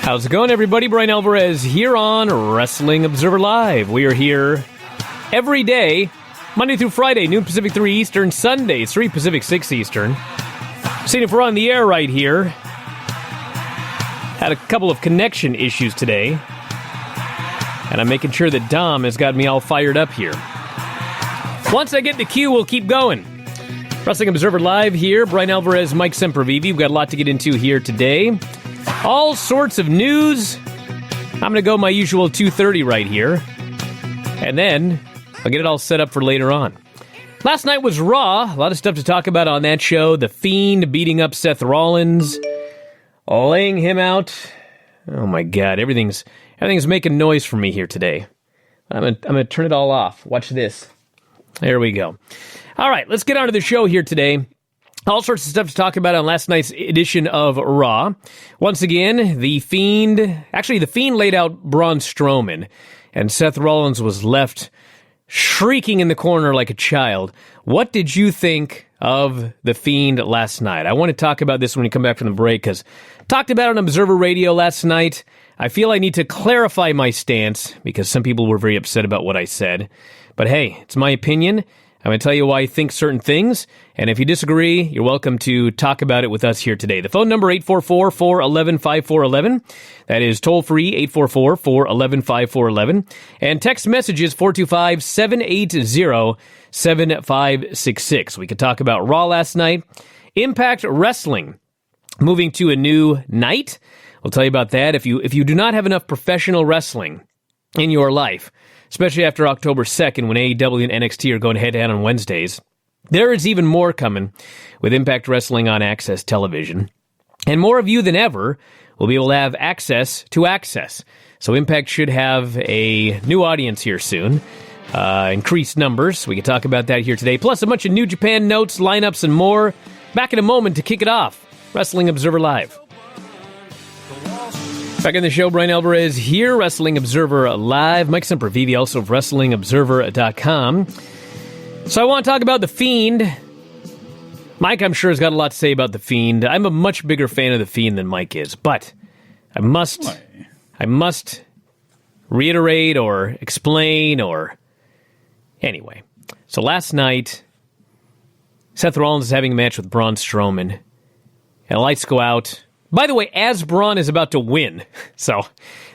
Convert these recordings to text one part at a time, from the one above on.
How's it going, everybody? Bryan Alvarez here on Wrestling Observer Live. We are here every day, Monday through Friday, noon Pacific, 3 Eastern, Sundays, 3 Pacific, 6 Eastern. Seeing if we're on the air right here. Had a couple of connection issues today, and I'm making sure that Dom has got me all fired up here. Once I get the cue, we'll keep going. Wrestling Observer Live here. Bryan Alvarez, Mike Sempervive. We've got a lot to get into here today. All sorts of news. I'm going to go my usual 2:30 right here. And then I'll get it all set up for later on. Last night was Raw. A lot of stuff to talk about on that show. The Fiend beating up Seth Rollins. Laying him out. Oh my God. Everything's making noise for me here today. I'm going to turn it all off. Watch this. There we go. All right. Let's get on to the show here today. All sorts of stuff to talk about on last night's edition of Raw. Once again, the Fiend laid out Braun Strowman, and Seth Rollins was left shrieking in the corner like a child. What did you think of the Fiend last night? I want to talk about this when we come back from the break, because talked about it on Observer Radio last night. I feel I need to clarify my stance, because some people were very upset about what I said. But hey, it's my opinion. I'm going to tell you why I think certain things, and if you disagree, you're welcome to talk about it with us here today. The phone number, 844-411-5411. That is toll-free, 844-411-5411. And text messages, 425-780-7566. We could talk about Raw last night. Impact Wrestling moving to a new night. We'll tell you about that. If you do not have enough professional wrestling in your life, especially after October 2nd when AEW and NXT are going head-to-head on Wednesdays, there is even more coming with Impact Wrestling on Access Television. And more of you than ever will be able to have access to Access. So Impact should have a new audience here soon. Increased numbers. We can talk about that here today. Plus a bunch of New Japan notes, lineups, and more. Back in a moment to kick it off. Wrestling Observer Live. Back in the show, Bryan Alvarez here, Wrestling Observer Live. Mike Sempervive, also of WrestlingObserver.com. So I want to talk about The Fiend. Mike, I'm sure, has got a lot to say about The Fiend. I'm a much bigger fan of The Fiend than Mike is, but I must reiterate or explain or... Anyway, so last night, Seth Rollins is having a match with Braun Strowman, and lights go out. By the way, as Braun is about to win, so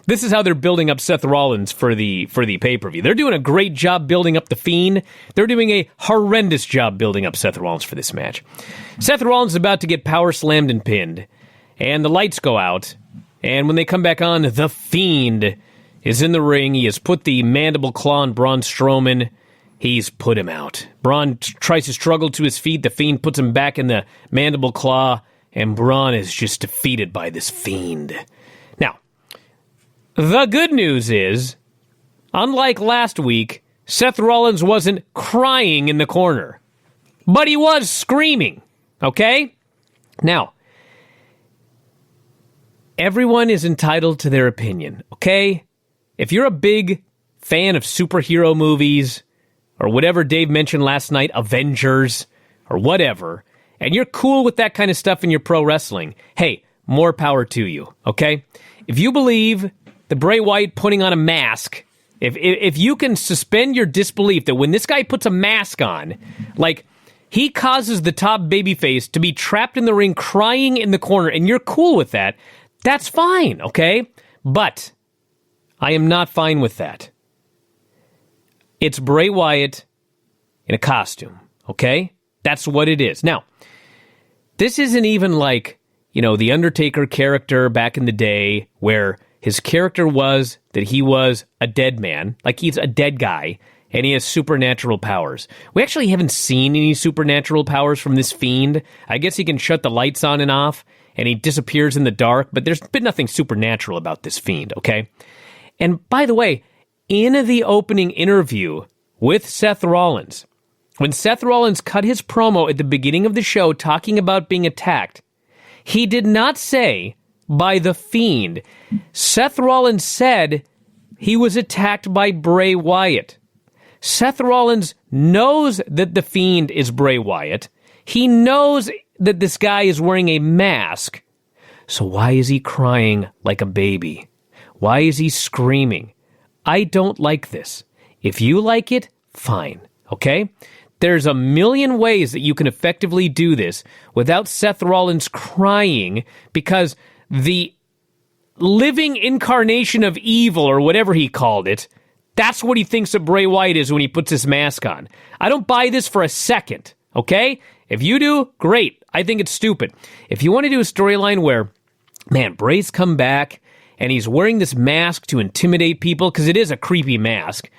this is how they're building up Seth Rollins for the pay-per-view. They're doing a great job building up The Fiend. They're doing a horrendous job building up Seth Rollins for this match. Seth Rollins is about to get power slammed and pinned, and the lights go out, and when they come back on, The Fiend is in the ring. He has put the mandible claw on Braun Strowman. He's put him out. Braun tries to struggle to his feet. The Fiend puts him back in the mandible claw, and Braun is just defeated by this Fiend. Now, the good news is, unlike last week, Seth Rollins wasn't crying in the corner. But he was screaming, okay? Now, everyone is entitled to their opinion, okay? If you're a big fan of superhero movies, or whatever Dave mentioned last night, Avengers, or whatever, and you're cool with that kind of stuff in your pro wrestling, hey, more power to you, okay? If you believe the Bray Wyatt putting on a mask, if you can suspend your disbelief that when this guy puts a mask on, like, he causes the top babyface to be trapped in the ring crying in the corner, and you're cool with that, that's fine, okay? But I am not fine with that. It's Bray Wyatt in a costume, okay? That's what it is. Now, this isn't even like, the Undertaker character back in the day where his character was that he was a dead man, like he's a dead guy, and he has supernatural powers. We actually haven't seen any supernatural powers from this Fiend. I guess he can shut the lights on and off, and he disappears in the dark, but there's been nothing supernatural about this Fiend, okay? And by the way, in the opening interview with Seth Rollins, when Seth Rollins cut his promo at the beginning of the show talking about being attacked, he did not say by the Fiend. Seth Rollins said he was attacked by Bray Wyatt. Seth Rollins knows that the Fiend is Bray Wyatt. He knows that this guy is wearing a mask. So why is he crying like a baby? Why is he screaming? I don't like this. If you like it, fine, okay? There's a million ways that you can effectively do this without Seth Rollins crying because the living incarnation of evil, or whatever he called it, that's what he thinks of Bray Wyatt is when he puts his mask on. I don't buy this for a second, okay? If you do, great. I think it's stupid. If you want to do a storyline where, man, Bray's come back and he's wearing this mask to intimidate people, because it is a creepy mask,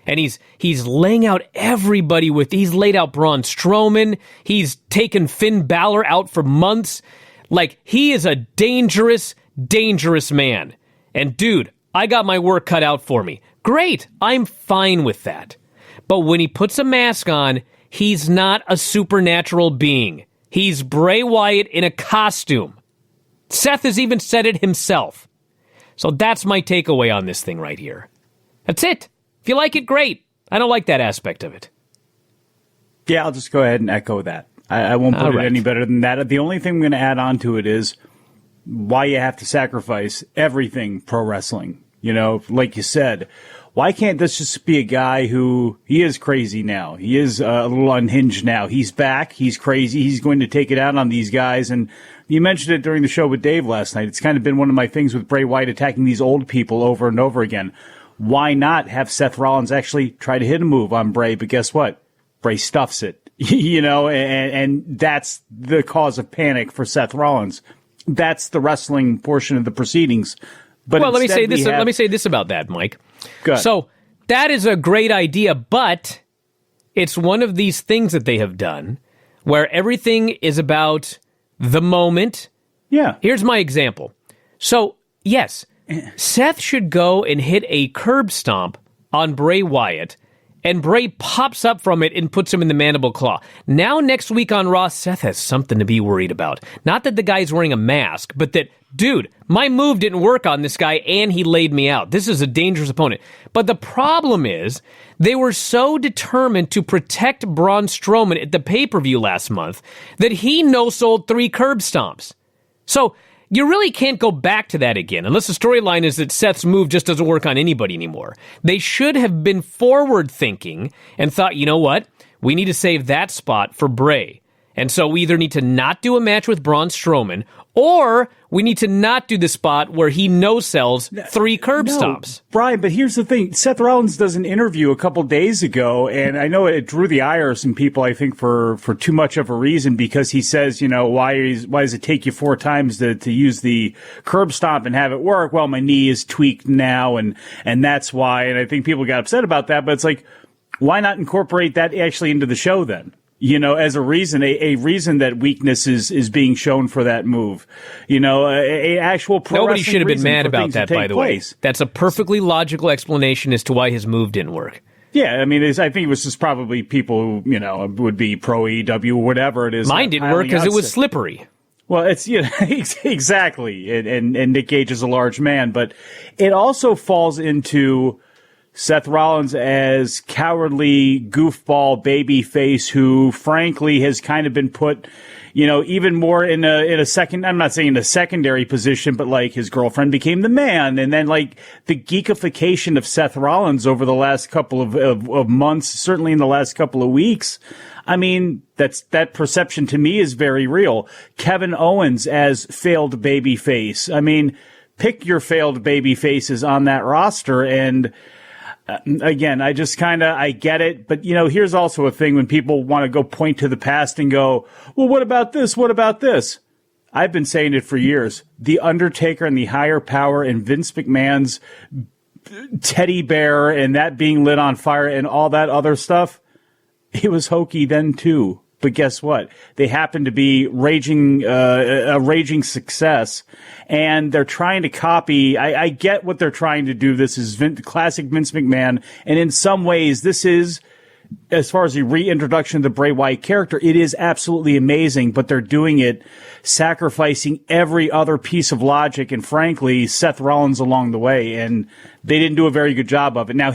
and he's laying out everybody he's laid out Braun Strowman, he's taken Finn Balor out for months. Like, he is a dangerous, dangerous man. And dude, I got my work cut out for me. Great, I'm fine with that. But when he puts a mask on, he's not a supernatural being. He's Bray Wyatt in a costume. Seth has even said it himself. So that's my takeaway on this thing right here. That's it. If you like it, great. I don't like that aspect of it. Yeah, I'll just go ahead and echo that. I won't put it any better than that. The only thing I'm going to add on to it is why you have to sacrifice everything pro wrestling. You know, like you said, why can't this just be a guy he is crazy now? He is a little unhinged now. He's back. He's crazy. He's going to take it out on these guys. And you mentioned it during the show with Dave last night. It's kind of been one of my things with Bray Wyatt attacking these old people over and over again. Why not have Seth Rollins actually try to hit a move on Bray? But guess what? Bray stuffs it, you know, and that's the cause of panic for Seth Rollins. That's the wrestling portion of the proceedings. But well, let me say this about that, Mike. Good. So that is a great idea, but it's one of these things that they have done where everything is about the moment. Yeah. Here's my example. So, yes, Seth should go and hit a curb stomp on Bray Wyatt, and Bray pops up from it and puts him in the mandible claw. Now, next week on Raw, Seth has something to be worried about. Not that the guy's wearing a mask, but that, dude, my move didn't work on this guy and he laid me out. This is a dangerous opponent. But the problem is, they were so determined to protect Braun Strowman at the pay-per-view last month that he no-sold 3 curb stomps. So, you really can't go back to that again, unless the storyline is that Seth's move just doesn't work on anybody anymore. They should have been forward-thinking and thought, you know what? We need to save that spot for Bray. And so we either need to not do a match with Braun Strowman, or we need to not do the spot where he no-sells 3 curb stomps. Bryan, but here's the thing. Seth Rollins does an interview a couple days ago, and I know it drew the ire of some people, I think, for too much of a reason, because he says, you know, why does it take you 4 times to use the curb stomp and have it work? Well, my knee is tweaked now, and that's why. And I think people got upset about that, but it's like, why not incorporate that actually into the show then? You know, as a reason, a reason that weakness is being shown for that move. You know, a actual pro Nobody should have been mad about that, by the way. That's a perfectly logical explanation as to why his move didn't work. Yeah, I mean, I think it was just probably people who, you know, would be pro EW, whatever it is. Mine didn't work because it was slippery. Well, it's, you know, exactly. And Nick Gage is a large man, but it also falls into Seth Rollins as cowardly goofball babyface who, frankly, has kind of been put, you know, even more in a second. I'm not saying a secondary position, but like his girlfriend became the man, and then like the geekification of Seth Rollins over the last couple of months, certainly in the last couple of weeks. I mean, that perception to me is very real. Kevin Owens as failed babyface. I mean, pick your failed babyfaces on that roster, and again, I get it. But, you know, here's also a thing when people want to go point to the past and go, well, what about this? What about this? I've been saying it for years. The Undertaker and the higher power and Vince McMahon's teddy bear and that being lit on fire and all that other stuff, it was hokey then too. But guess what? They happen to be a raging success, and they're trying to copy. I get what they're trying to do. This is classic Vince McMahon, and in some ways, this is, as far as the reintroduction of the Bray Wyatt character, it is absolutely amazing, but they're doing it sacrificing every other piece of logic and, frankly, Seth Rollins along the way, and they didn't do a very good job of it. Now,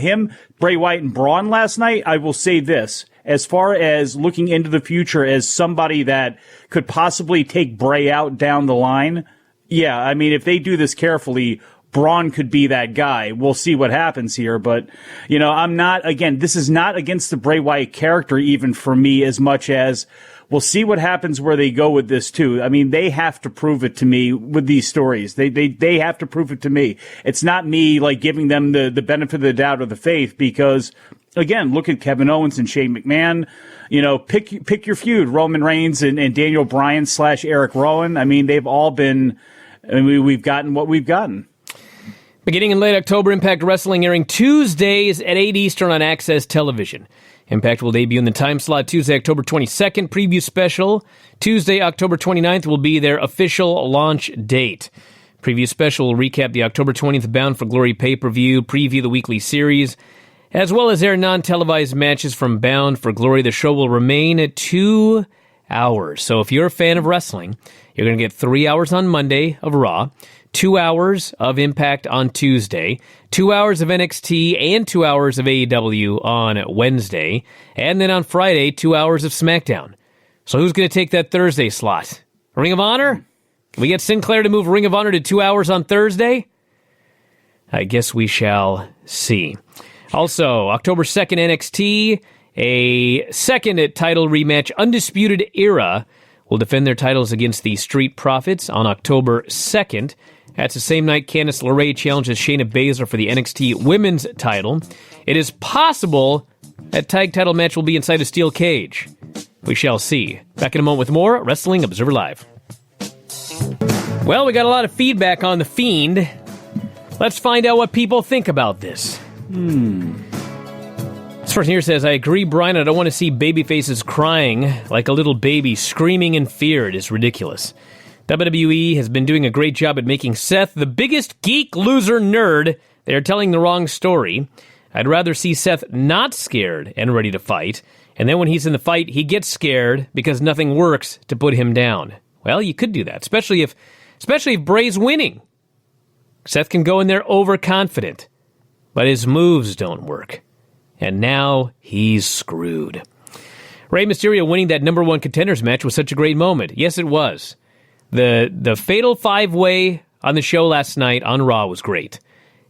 Bray Wyatt, and Braun last night, I will say this. As far as looking into the future as somebody that could possibly take Bray out down the line, yeah, I mean, if they do this carefully, Braun could be that guy. We'll see what happens here. But, I'm not, again, this is not against the Bray Wyatt character even for me as much as we'll see what happens where they go with this too. I mean, they have to prove it to me with these stories. They have to prove it to me. It's not me like giving them the benefit of the doubt or the faith because, again, look at Kevin Owens and Shane McMahon. Pick your feud, Roman Reigns and Daniel Bryan / Eric Rowan. I mean, they've all been, we've gotten what we've gotten. Beginning in late October, Impact Wrestling airing Tuesdays at 8 Eastern on Access Television. Impact will debut in the time slot Tuesday, October 22nd. Preview special Tuesday, October 29th will be their official launch date. Preview special will recap the October 20th Bound for Glory pay-per-view, preview the weekly series, as well as air non-televised matches from Bound for Glory. The show will remain at 2 hours. So if you're a fan of wrestling, you're going to get 3 hours on Monday of Raw, 2 hours of Impact on Tuesday, 2 hours of NXT, and 2 hours of AEW on Wednesday, and then on Friday, 2 hours of SmackDown. So who's going to take that Thursday slot? Ring of Honor? Can we get Sinclair to move Ring of Honor to 2 hours on Thursday? I guess we shall see. Also, October 2nd, NXT, a second title rematch, Undisputed Era, will defend their titles against the Street Profits on October 2nd. That's the same night Candice LeRae challenges Shayna Baszler for the NXT Women's title. It is possible that tag title match will be inside a steel cage. We shall see. Back in a moment with more Wrestling Observer Live. Well, we got a lot of feedback on The Fiend. Let's find out what people think about this. This person here says, I agree, Bryan. I don't want to see baby faces crying like a little baby screaming in fear. It is ridiculous. WWE has been doing a great job at making Seth the biggest geek loser nerd. They are telling the wrong story. I'd rather see Seth not scared and ready to fight, and then when he's in the fight, he gets scared because nothing works to put him down. Well, you could do that, especially if Bray's winning. Seth can go in there overconfident, but his moves don't work. And now he's screwed. Rey Mysterio winning that number one contenders match was such a great moment. Yes, it was. The fatal five-way on the show last night on Raw was great.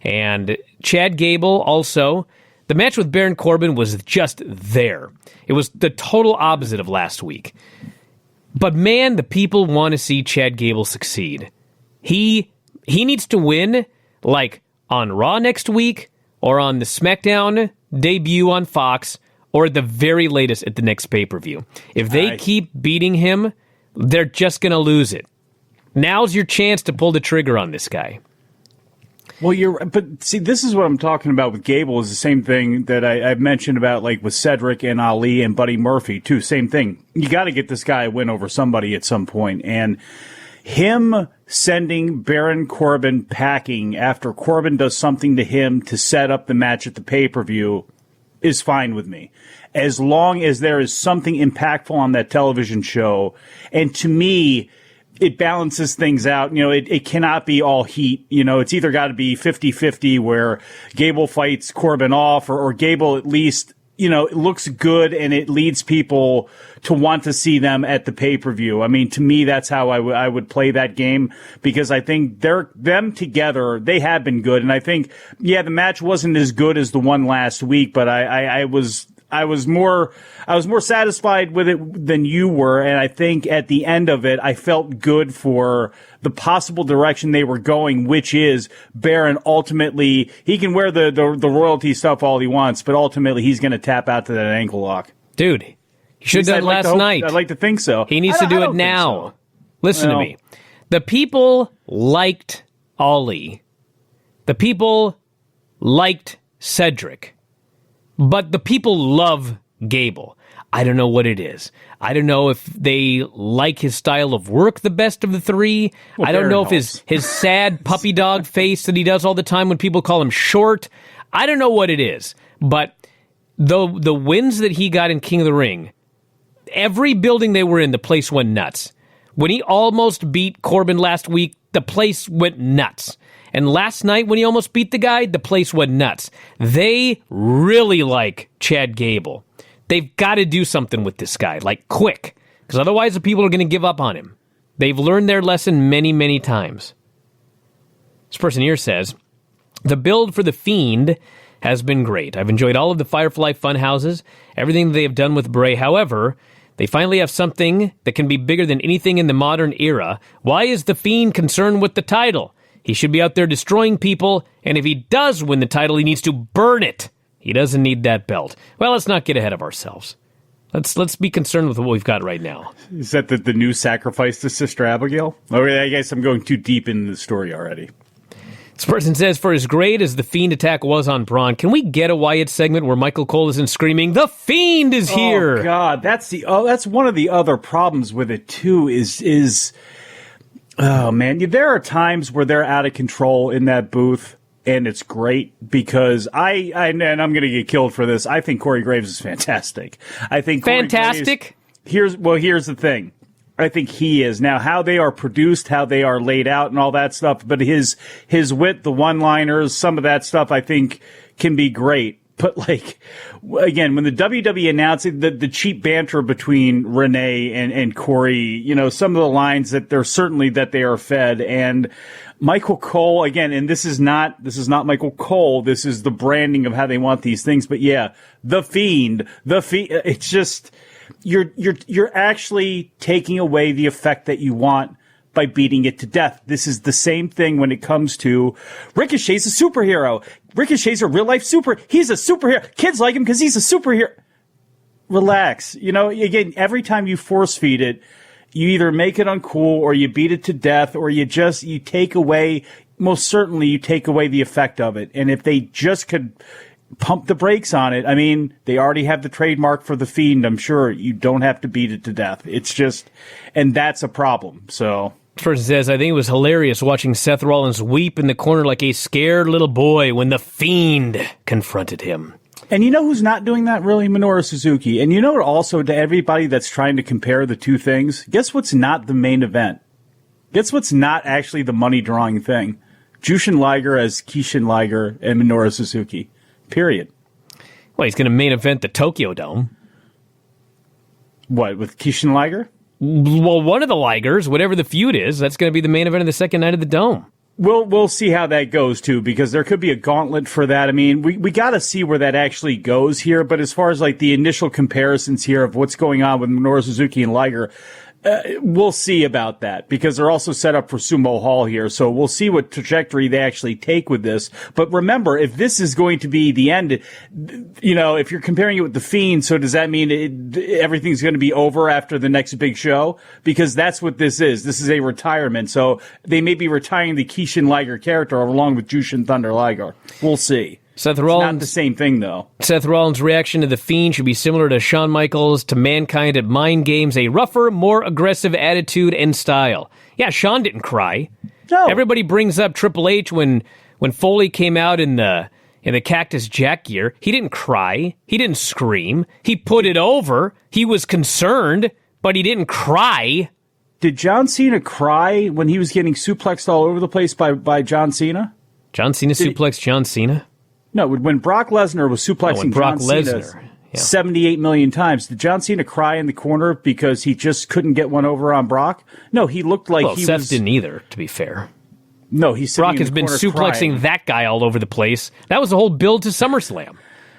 And Chad Gable also. The match with Baron Corbin was just there. It was the total opposite of last week. But man, the people want to see Chad Gable succeed. He needs to win, like on Raw next week, or on the SmackDown debut on Fox, or at the very latest at the next pay-per-view. If they keep beating him, they're just going to lose it. Now's your chance to pull the trigger on this guy. Well, but see, this is what I'm talking about with Gable is the same thing that I've mentioned about like with Cedric and Ali and Buddy Murphy too. Same thing. You got to get this guy a win over somebody at some point. And him sending Baron Corbin packing after Corbin does something to him to set up the match at the pay-per-view is fine with me. As long as there is something impactful on that television show. And to me, it balances things out. It cannot be all heat. It's either got to be 50-50 where Gable fights Corbin off or Gable at least, it looks good and it leads people to want to see them at the pay-per-view. I mean, to me, that's how I would play that game because I think them together, they have been good. And I think, the match wasn't as good as the one last week, but I was more satisfied with it than you were, and I think at the end of it, I felt good for the possible direction they were going, which is Baron ultimately, he can wear the royalty stuff all he wants, but ultimately he's going to tap out to that ankle lock. Dude, he should have done last night. I'd like to think so. He needs to do it now. Listen to me. The people liked Ollie. The people liked Cedric. But the people love Gable. I don't know what it is. I don't know if they like his style of work the best of the three. Well, I don't know if his sad puppy dog face that he does all the time when people call him short. I don't know what it is. But the wins that he got in King of the Ring, every building they were in, the place went nuts. When he almost beat Corbin last week, the place went nuts. And last night, when he almost beat the guy, the place went nuts. They really like Chad Gable. They've got to do something with this guy, like quick, because otherwise the people are going to give up on him. They've learned their lesson many, many times. This person here says, the build for The Fiend has been great. I've enjoyed all of the Firefly Funhouses, everything they have done with Bray. However, they finally have something that can be bigger than anything in the modern era. Why is The Fiend concerned with the title? He should be out there destroying people, and if he does win the title, he needs to burn it. He doesn't need that belt. Well, let's not get ahead of ourselves. Let's be concerned with what we've got right now. Is that the new sacrifice to Sister Abigail? Okay, I guess I'm going too deep into the story already. This person says, for as great as the Fiend attack was on Braun, can we get a Wyatt segment where Michael Cole isn't screaming, the Fiend is here? Oh, God, that's one of the other problems with it, too, is oh, man, there are times where they're out of control in that booth, and it's great because and I'm going to get killed for this, I think Corey Graves is fantastic. I think fantastic? Here's the thing. I think he is. Now, how they are produced, how they are laid out and all that stuff, but his wit, the one-liners, some of that stuff I think can be great. But, like, again, when the WWE announced the cheap banter between Renee and Corey, you know, some of the lines that they are fed. And Michael Cole, again, and this is not Michael Cole. This is the branding of how they want these things. But yeah, the Fiend, it's just, you're actually taking away the effect that you want by beating it to death. This is the same thing when it comes to Ricochet's a superhero. Ricochet's a real life he's a superhero. Kids like him because he's a superhero. Relax. You know, again, every time you force feed it, you either make it uncool or you beat it to death or you take away, most certainly you take away the effect of it. And if they just could pump the brakes on it, I mean, they already have the trademark for the Fiend. I'm sure you don't have to beat it to death. It's just, and that's a problem. So. First says, I think it was hilarious watching Seth Rollins weep in the corner like a scared little boy when the Fiend confronted him. And you know who's not doing that, really? Minoru Suzuki. And you know what, also, to everybody that's trying to compare the two things, guess what's not the main event? Guess what's not actually the money-drawing thing? Jushin Liger as Kishin Liger and Minoru Suzuki. Period. Well, he's going to main event the Tokyo Dome. What, with Kishin Liger? Well, one of the Ligers, whatever the feud is, that's going to be the main event of the second night of the Dome. We'll see how that goes, too, because there could be a gauntlet for that. I mean, we got to see where that actually goes here, but as far as, like, the initial comparisons here of what's going on with Minoru Suzuki and Liger, we'll see about that, because they're also set up for Sumo Hall here, so we'll see what trajectory they actually take with this. But remember, if this is going to be the end, you know, if you're comparing it with The Fiend, so does that mean everything's going to be over after the next big show? Because that's what this is. This is a retirement, so they may be retiring the Kishin Liger character along with Jushin Thunder Liger. We'll see. Seth Rollins, it's not the same thing, though. Seth Rollins' reaction to The Fiend should be similar to Shawn Michaels to Mankind at Mind Games, a rougher, more aggressive attitude and style. Yeah, Shawn didn't cry. No. Everybody brings up Triple H when Foley came out in the Cactus Jack gear. He didn't cry. He didn't scream. He put it over. He was concerned, but he didn't cry. Did John Cena cry when he was getting suplexed all over the place by John Cena? John Cena suplexed John Cena? No, when Brock Lesnar was suplexing John Cena 78 million times, did John Cena cry in the corner because he just couldn't get one over on Brock? No, he looked like Seth didn't either, to be fair. No, he's Brock has been suplexing crying. That guy all over the place. That was the whole build to SummerSlam.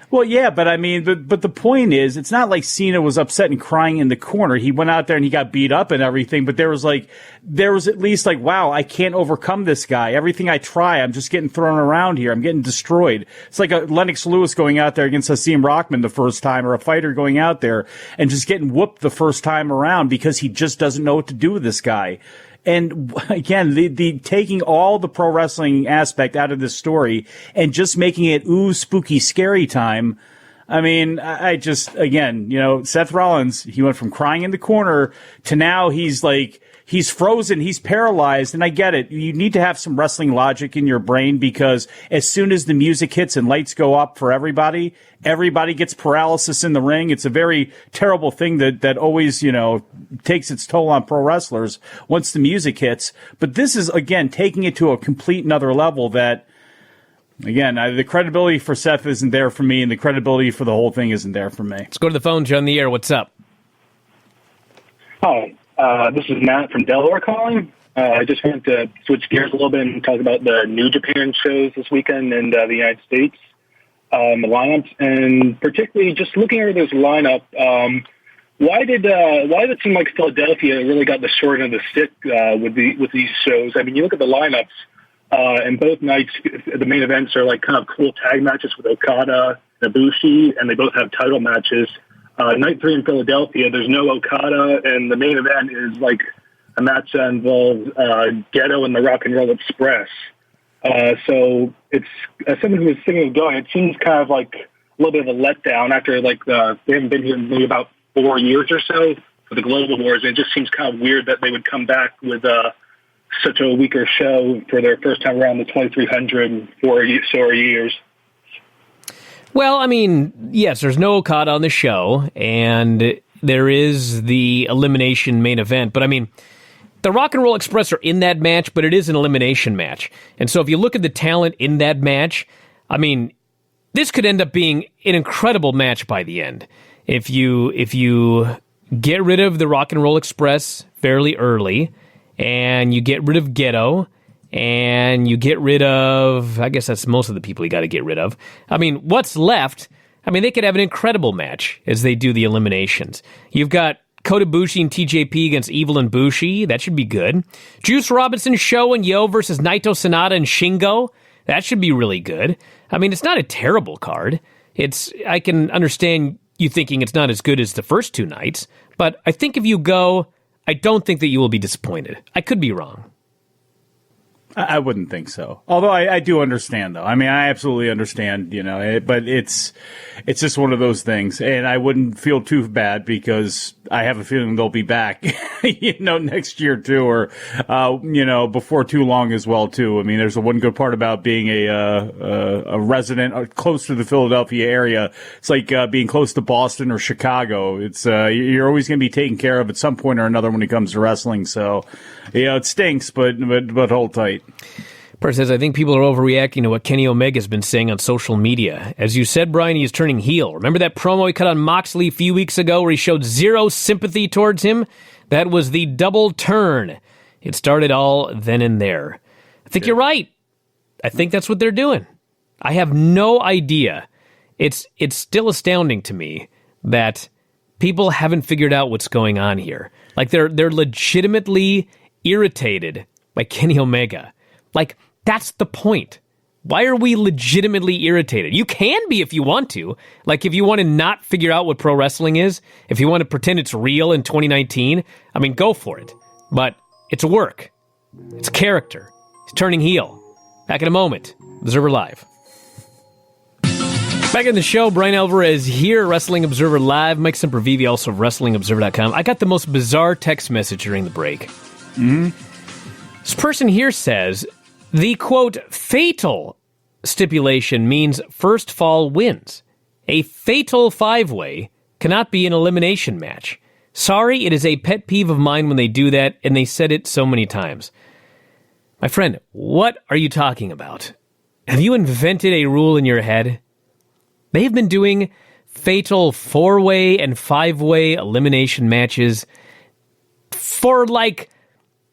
Well, yeah, but I mean, but the point is, it's not like Cena was upset and crying in the corner. He went out there and he got beat up and everything, but there was at least like, wow, I can't overcome this guy. Everything I try, I'm just getting thrown around here. I'm getting destroyed. It's like a Lennox Lewis going out there against Hakeem Rockman the first time, or a fighter going out there and just getting whooped the first time around because he just doesn't know what to do with this guy. And again, the taking all the pro wrestling aspect out of this story and just making it spooky, scary time. I mean, I just, again, you know, Seth Rollins, he went from crying in the corner to now he's frozen, he's paralyzed, and I get it. You need to have some wrestling logic in your brain because as soon as the music hits and lights go up for everybody gets paralysis in the ring. It's a very terrible thing that always, you know, takes its toll on pro wrestlers once the music hits. But this is, again, taking it to a complete another level that, again, the credibility for Seth isn't there for me, and the credibility for the whole thing isn't there for me. Let's go to the phone, John, the air. What's up? Hi. This is Matt from Delaware calling. I just wanted to switch gears a little bit and talk about the New Japan shows this weekend in the United States, the lineups, and particularly just looking over this lineup. Why did it seem like Philadelphia really got the short end of the stick with these shows? I mean, you look at the lineups, and both nights, the main events are like kind of cool tag matches with Okada and Ibushi, and they both have title matches. Night 3 in Philadelphia, there's no Okada, and the main event is like a match that involves Ghetto and the Rock and Roll Express. So it's, as someone who was thinking of going, it seems kind of like a little bit of a letdown after like they haven't been here maybe about 4 years or so for the Global Wars. And it just seems kind of weird that they would come back with such a weaker show for their first time around the 2300 in 4 years. Well, I mean, yes, there's no Okada on the show, and there is the elimination main event. But I mean, the Rock and Roll Express are in that match, but it is an elimination match. And so if you look at the talent in that match, I mean, this could end up being an incredible match by the end. If you get rid of the Rock and Roll Express fairly early, and you get rid of Ghetto, and you get rid of, I guess that's most of the people you got to get rid of. I mean, what's left? I mean, they could have an incredible match as they do the eliminations. You've got Kota Ibushi and TJP against Evil and Bushi. That should be good. Juice Robinson, Sho and Yo versus Naito, Sonata, and Shingo. That should be really good. I mean, it's not a terrible card. I can understand you thinking it's not as good as the first two nights, but I think if you go, I don't think that you will be disappointed. I could be wrong. I wouldn't think so. Although I do understand, though. I mean, I absolutely understand, but it's just one of those things. And I wouldn't feel too bad because I have a feeling they'll be back, next year, too, or, before too long as well, too. I mean, there's one good part about being a resident close to the Philadelphia area. It's like being close to Boston or Chicago. It's you're always going to be taken care of at some point or another when it comes to wrestling. So, it stinks, but hold tight. Person says, I think people are overreacting to what Kenny Omega's been saying on social media. As you said, Bryan, he is turning heel. Remember that promo he cut on Moxley a few weeks ago where he showed zero sympathy towards him? That was the double turn. It started all then and there. I think you're right. I think that's what they're doing. I have no idea. It's still astounding to me that people haven't figured out what's going on here. Like, they're legitimately irritated by Kenny Omega. Like, that's the point. Why are we legitimately irritated? You can be if you want to. Like, if you want to not figure out what pro wrestling is, if you want to pretend it's real in 2019, I mean, go for it. But it's work. It's character. He's turning heel. Back in a moment. Observer Live. Back in the show, Bryan Alvarez here, Wrestling Observer Live. Mike Sempervive, also of WrestlingObserver.com. I got the most bizarre text message during the break. Mm-hmm. This person here says, the, quote, fatal stipulation means first fall wins. A fatal five-way cannot be an elimination match. Sorry, it is a pet peeve of mine when they do that, and they said it so many times. My friend, what are you talking about? Have you invented a rule in your head? They've been doing fatal four-way and five-way elimination matches for, like,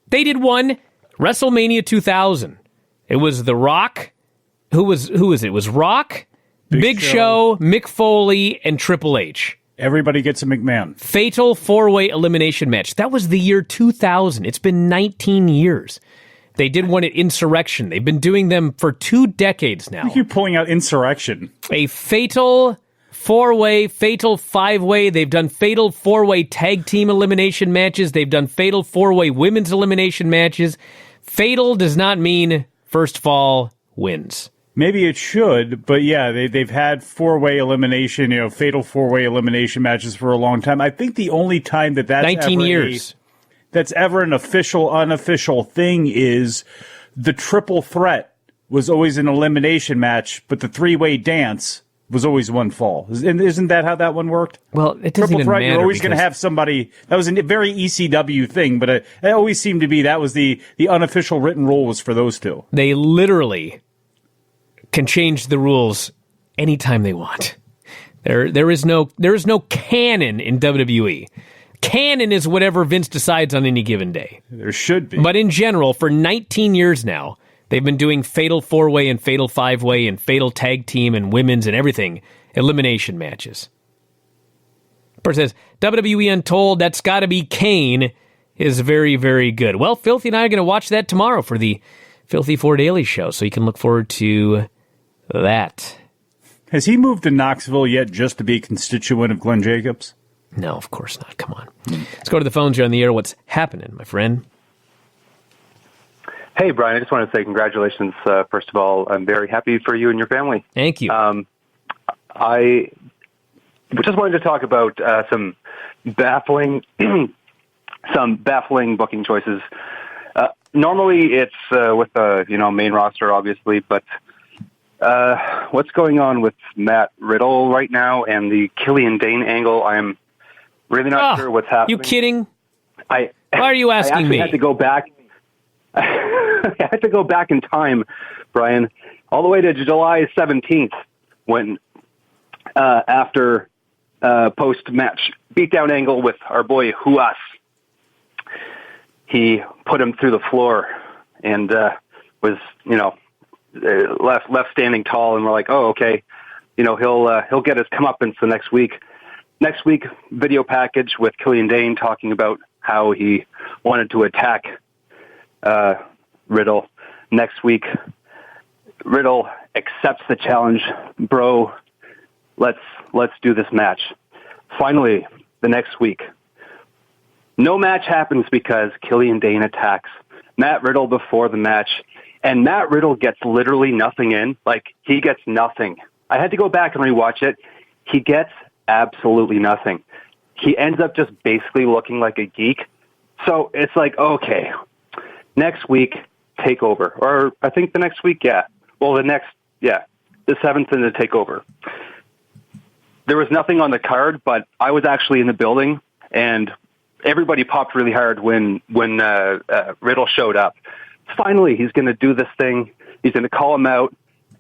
they did one WrestleMania 2000. It was The Rock. Who was it? It was Rock, Big Show, Mick Foley, and Triple H. Everybody gets a McMahon. Fatal four-way elimination match. That was the year 2000. It's been 19 years. They did one at Insurrection. They've been doing them for 2 decades now. You're pulling out Insurrection. A fatal four-way, fatal five-way. They've done fatal four-way tag team elimination matches. They've done fatal four-way women's elimination matches. Fatal does not mean first fall wins. Maybe it should, but yeah, they've had four-way elimination, fatal four-way elimination matches for a long time. I think the only time that's 19 years. That's ever an official, unofficial thing is the triple threat was always an elimination match, but the three-way dance was always one fall. Isn't that how that one worked? Well, it doesn't triple even threat, matter. You're always going to have somebody. That was a very ECW thing, but it always seemed to be that was the unofficial written rule was for those two. They literally can change the rules anytime they want. There is no canon in WWE. Canon is whatever Vince decides on any given day. There should be. But in general, for 19 years now, they've been doing Fatal 4-Way and Fatal 5-Way and Fatal Tag Team and Women's and everything elimination matches. Person says, WWE Untold, that's got to be Kane, is very, very good. Well, Filthy and I are going to watch that tomorrow for the Filthy 4 Daily Show, so you can look forward to that. Has he moved to Knoxville yet just to be a constituent of Glenn Jacobs? No, of course not. Come on. Let's go to the phones. You're on the air. What's happening, my friend? Hey, Brian, I just want to say congratulations. First of all, I'm very happy for you and your family. Thank you. I just wanted to talk about some baffling booking choices. Normally, it's with the main roster, obviously, but what's going on with Matt Riddle right now and the Killian Dane angle? I'm really not sure what's happening. You kidding? Why are you asking me? I had to go back. I had to go back in time, Brian, all the way to July 17th when after post-match beatdown angle with our boy Huas. He put him through the floor and was, left standing tall, and we're like, oh, okay, he'll get his comeuppance the next week. Next week, video package with Killian Dane talking about how he wanted to attack Riddle. Next week, Riddle accepts the challenge. Bro, let's do this match. Finally, the next week, no match happens because Killian Dane attacks Matt Riddle before the match, and Matt Riddle gets literally nothing in. Like, he gets nothing. I had to go back and rewatch it. He gets absolutely nothing. He ends up just basically looking like a geek. So it's like, okay, next week, TakeOver. Or I think the next week, yeah. Well, the 7th in the TakeOver. There was nothing on the card, but I was actually in the building, and everybody popped really hard when Riddle showed up. Finally, he's going to do this thing. He's going to call him out.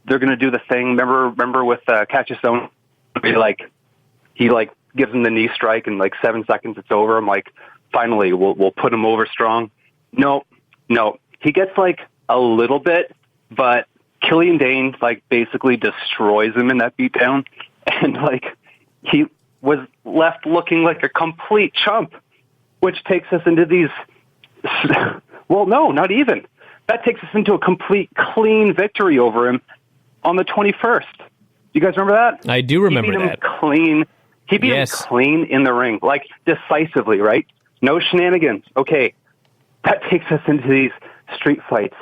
They're going to do the thing. Remember with Catch a Stone? He gives him the knee strike, and 7 seconds it's over. I'm like, finally, we'll put him over strong. No. He gets a little bit, but Killian Dane basically destroys him in that beatdown, and he was left looking like a complete chump, which takes us into these. Well, no, not even. That takes us into a complete clean victory over him on the 21st. You guys remember that? I do remember that. He beat him clean. He beat him clean in the ring, decisively, right? No shenanigans. Okay, that takes us into these street fights.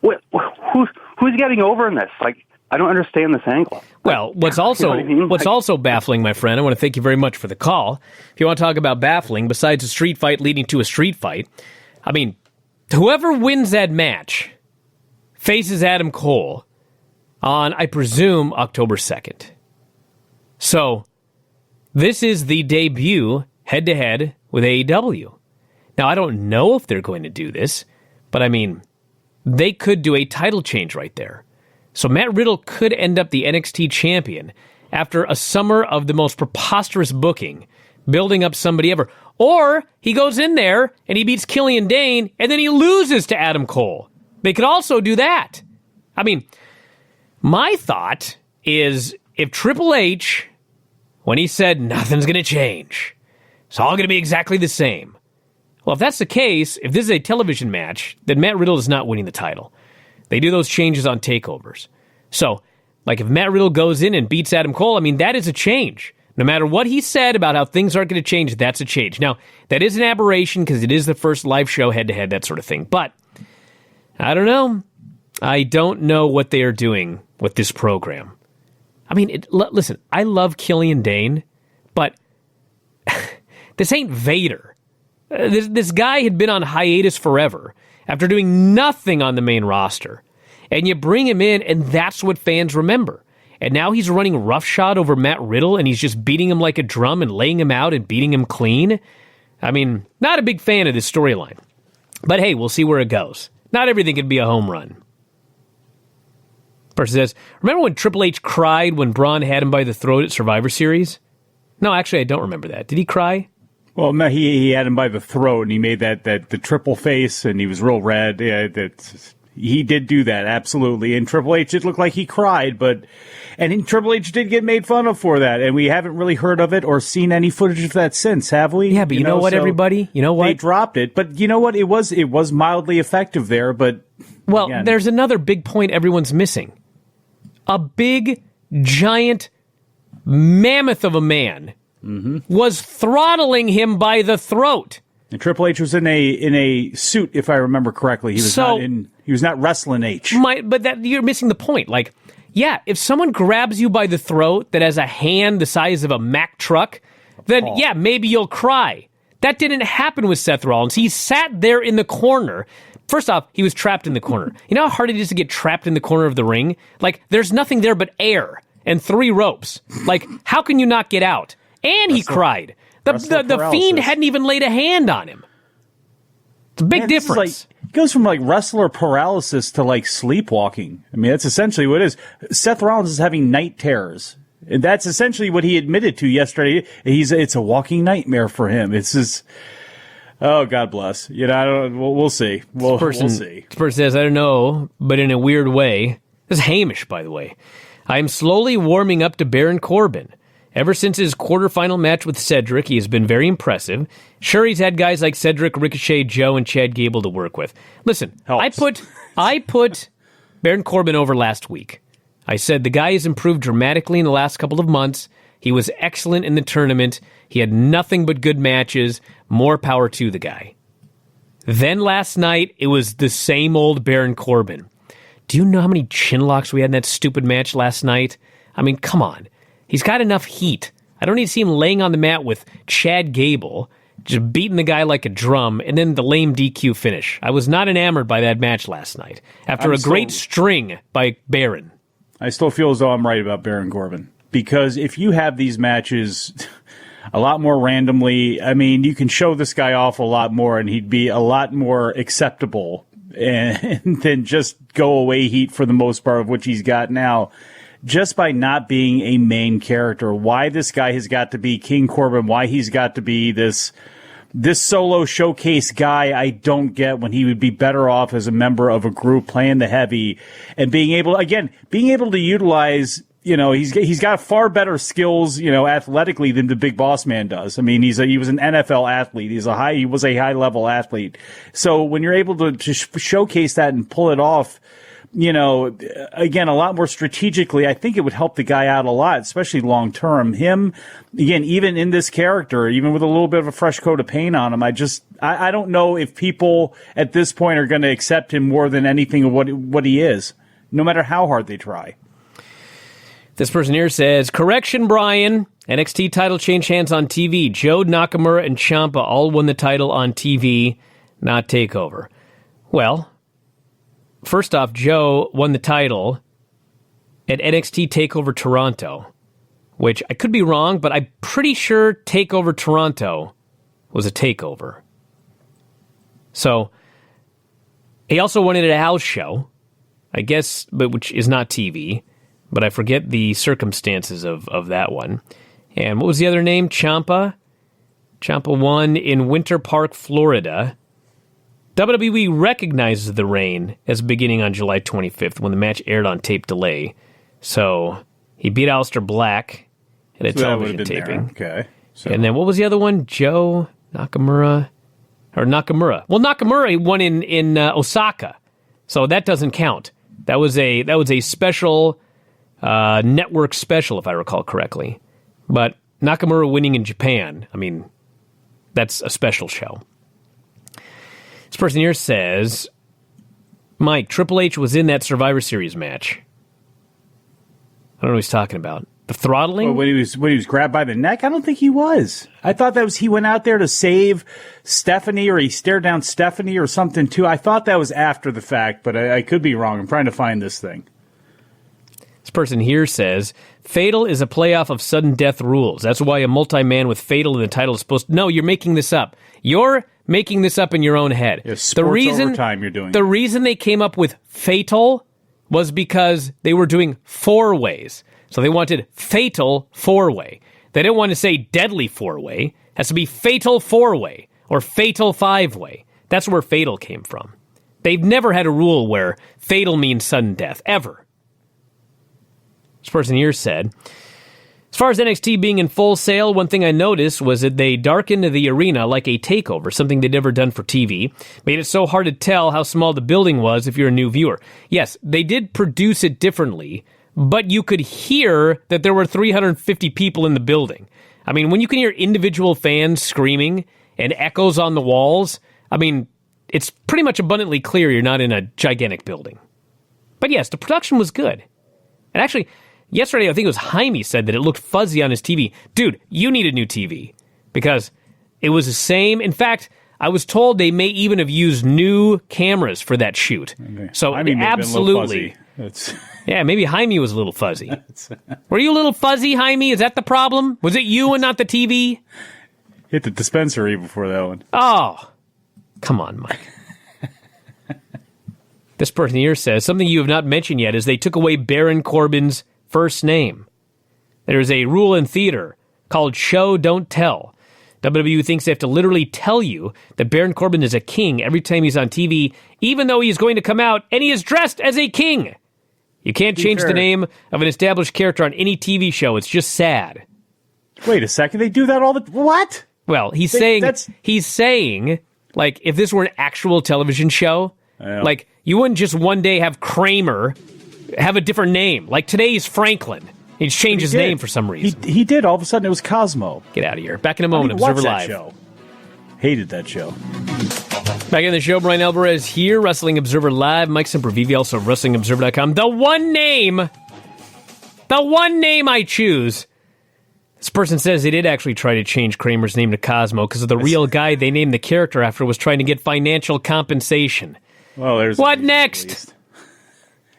Who's getting over in this? I don't understand this angle. Well, what's also baffling, my friend, I want to thank you very much for the call. If you want to talk about baffling, besides a street fight leading to a street fight, I mean, whoever wins that match faces Adam Cole on, I presume, October 2nd. So, this is the debut head-to-head with AEW. Now, I don't know if they're going to do this, but I mean, they could do a title change right there. So Matt Riddle could end up the NXT champion after a summer of the most preposterous booking, building up somebody ever. Or he goes in there and he beats Killian Dane and then he loses to Adam Cole. They could also do that. I mean, my thought is if Triple H, when he said nothing's going to change, it's all going to be exactly the same. Well, if that's the case, if this is a television match, then Matt Riddle is not winning the title. They do those changes on takeovers. So, if Matt Riddle goes in and beats Adam Cole, I mean, that is a change. No matter what he said about how things aren't going to change, that's a change. Now, that is an aberration because it is the first live show head-to-head, that sort of thing. But, I don't know. I don't know what they are doing with this program. I mean, listen, I love Killian Dane, but this ain't Vader. This guy had been on hiatus forever after doing nothing on the main roster. And you bring him in, and that's what fans remember. And now he's running roughshod over Matt Riddle, and he's just beating him like a drum and laying him out and beating him clean. I mean, not a big fan of this storyline. But hey, we'll see where it goes. Not everything can be a home run. Person says, remember when Triple H cried when Braun had him by the throat at Survivor Series? No, actually, I don't remember that. Did he cry? Well, no, he had him by the throat, and he made the triple face, and he was real red. Yeah, he did do that, absolutely. And Triple H did look like he cried, and Triple H did get made fun of for that, and we haven't really heard of it or seen any footage of that since, have we? Yeah, but you know what, so everybody? You know what? They dropped it, but you know what? It was mildly effective there, but... Well, again, there's another big point everyone's missing. A big, giant mammoth of a man was throttling him by the throat. And Triple H was in a suit, if I remember correctly. He was not wrestling H. But you're missing the point. Like, yeah, if someone grabs you by the throat that has a hand the size of a Mack truck, then yeah, maybe you'll cry. That didn't happen with Seth Rollins. He sat there in the corner. First off, he was trapped in the corner. You know how hard it is to get trapped in the corner of the ring? Like, there's nothing there but air and 3 ropes. Like, how can you not get out? And he cried. The Fiend hadn't even laid a hand on him. It's a big difference. It goes from like wrestler paralysis to like sleepwalking. I mean, that's essentially what it is. Seth Rollins is having night terrors. And that's essentially what he admitted to yesterday. It's a walking nightmare for him. It's just, oh, God bless. You know, we'll see. We'll see. This person says, I don't know, but in a weird way. This is Hamish, by the way. I am slowly warming up to Baron Corbin. Ever since his quarterfinal match with Cedric, he has been very impressive. Sure, he's had guys like Cedric, Ricochet, Joe, and Chad Gable to work with. Listen, helps. I put Baron Corbin over last week. I said the guy has improved dramatically in the last couple of months. He was excellent in the tournament. He had nothing but good matches. More power to the guy. Then last night, it was the same old Baron Corbin. Do you know how many chin locks we had in that stupid match last night? I mean, come on. He's got enough heat. I don't need to see him laying on the mat with Chad Gable, just beating the guy like a drum, and then the lame DQ finish. I was not enamored by that match last night, after a great string by Baron. I still feel as though I'm right about Baron Corbin. Because if you have these matches a lot more randomly, I mean, you can show this guy off a lot more, and he'd be a lot more acceptable and than just go away heat for the most part of which he's got now. Just by not being a main character, why this guy has got to be King Corbin, why he's got to be this solo showcase guy, I don't get, when he would be better off as a member of a group playing the heavy and being able to utilize, you know, he's got far better skills, you know, athletically than the Big Boss Man does. I mean, he was an NFL athlete. He was a high level athlete. So when you're able to showcase that and pull it off, you know, again, a lot more strategically, I think it would help the guy out a lot, especially long term. Him, again, even in this character, even with a little bit of a fresh coat of paint on him, I don't know if people at this point are going to accept him more than anything of what he is, no matter how hard they try. This person here says, correction, Bryan. NXT title changed hands on TV. Joe, Nakamura, and Ciampa all won the title on TV, not TakeOver. Well, first off, Joe won the title at NXT TakeOver Toronto, which I could be wrong, but I'm pretty sure TakeOver Toronto was a takeover. So, he also won it at a house show, I guess, but which is not TV, but I forget the circumstances of that one. And what was the other name? Ciampa? Ciampa won in Winter Park, Florida. WWE recognizes the reign as beginning on July 25th when the match aired on tape delay. So he beat Aleister Black at a television taping. Okay. So. And then what was the other one? Joe, Nakamura. Well, Nakamura won in Osaka. So that doesn't count. That was a special network special, if I recall correctly. But Nakamura winning in Japan, I mean, that's a special show. This person here says, Mike, Triple H was in that Survivor Series match. I don't know what he's talking about. The throttling? Well, when he was grabbed by the neck? I don't think he was. I thought that was he went out there to save Stephanie, or he stared down Stephanie or something too. I thought that was after the fact, but I could be wrong. I'm trying to find this thing. This person here says, Fatal is a playoff of sudden death rules. That's why a multi-man with Fatal in the title is supposed to... No, you're making this up. You're making this up in your own head. Yeah, sports overtime you're doing. The reason they came up with Fatal was because they were doing 4-ways. So they wanted Fatal 4-way. They didn't want to say Deadly 4-way. Has to be Fatal 4-Way or Fatal 5-Way. That's where Fatal came from. They've never had a rule where fatal means sudden death, ever. This person here said, as far as NXT being in full sail, one thing I noticed was that they darkened the arena like a takeover, something they'd never done for TV. Made it so hard to tell how small the building was if you're a new viewer. Yes, they did produce it differently, but you could hear that there were 350 people in the building. I mean, when you can hear individual fans screaming and echoes on the walls, I mean, it's pretty much abundantly clear you're not in a gigantic building. But yes, the production was good. And actually, yesterday, I think it was Jaime said that it looked fuzzy on his TV. Dude, you need a new TV because it was the same. In fact, I was told they may even have used new cameras for that shoot. Okay. So absolutely. Yeah, maybe Jaime was a little fuzzy. Were you a little fuzzy, Jaime? Is that the problem? Was it you and not the TV? Hit the dispensary before that one. Oh, come on, Mike. This person here says, something you have not mentioned yet is they took away Baron Corbin's first name. There's a rule in theater called show, don't tell. WWE thinks they have to literally tell you that Baron Corbin is a king every time he's on TV, even though he's going to come out and he is dressed as a king. You can't change the name of an established character on any TV show. It's just sad. Wait a second. They do that all the... What? Well, he's saying, like, if this were an actual television show, like, you wouldn't just one day have Kramer have a different name. Like, today's Franklin. He's changed his name for some reason. He did. All of a sudden, it was Cosmo. Get out of here. Back in a moment. Observer Live. Show. Hated that show. Back in the show, Bryan Alvarez here, Wrestling Observer Live. Mike Sempervive, also WrestlingObserver.com. The one name I choose. This person says they did actually try to change Kramer's name to Cosmo because of the real guy they named the character after was trying to get financial compensation. Well, there's what next?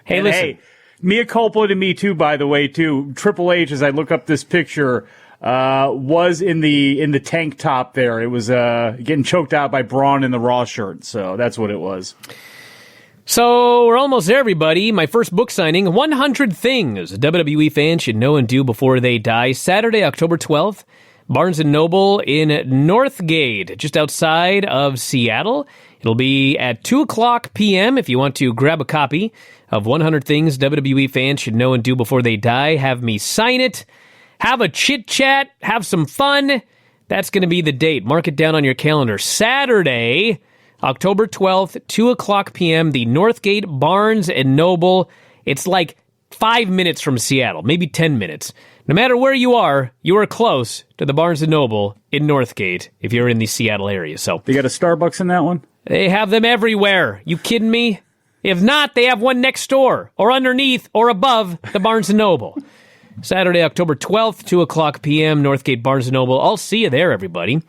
Hey, listen. Hey, mea culpa to me too. By the way, too, Triple H. As I look up this picture, was in the tank top. There, it was getting choked out by Braun in the Raw shirt. So that's what it was. So we're almost there, everybody. My first book signing, 100 Things a WWE fan should know and do before they die. Saturday, October 12th, Barnes & Noble in Northgate, just outside of Seattle. It'll be at 2 o'clock p.m. if you want to grab a copy of 100 Things WWE fans should know and do before they die. Have me sign it. Have a chit-chat. Have some fun. That's going to be the date. Mark it down on your calendar. Saturday, October 12th, 2 o'clock p.m., the Northgate Barnes & Noble. It's like 5 minutes from Seattle, maybe 10 minutes. No matter where you are close to the Barnes & Noble in Northgate if you're in the Seattle area. So they got a Starbucks in that one? They have them everywhere. You kidding me? If not, they have one next door or underneath or above the Barnes & Noble. Saturday, October 12th, 2 o'clock p.m., Northgate Barnes & Noble. I'll see you there, everybody.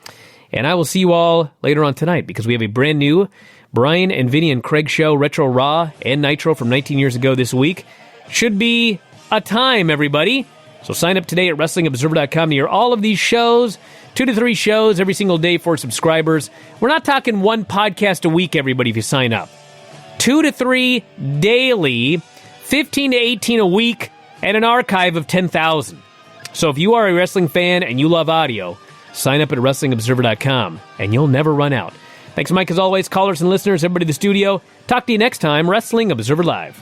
And I will see you all later on tonight because we have a brand new Bryan and Vinny and Craig show, Retro Raw and Nitro from 19 years ago this week. Should be a time, everybody. So sign up today at WrestlingObserver.com to hear all of these shows, 2 to 3 shows every single day for subscribers. We're not talking one podcast a week, everybody, if you sign up. 2 to 3 daily, 15 to 18 a week, and an archive of 10,000. So if you are a wrestling fan and you love audio, sign up at WrestlingObserver.com, and you'll never run out. Thanks, Mike, as always, callers and listeners, everybody in the studio. Talk to you next time, Wrestling Observer Live.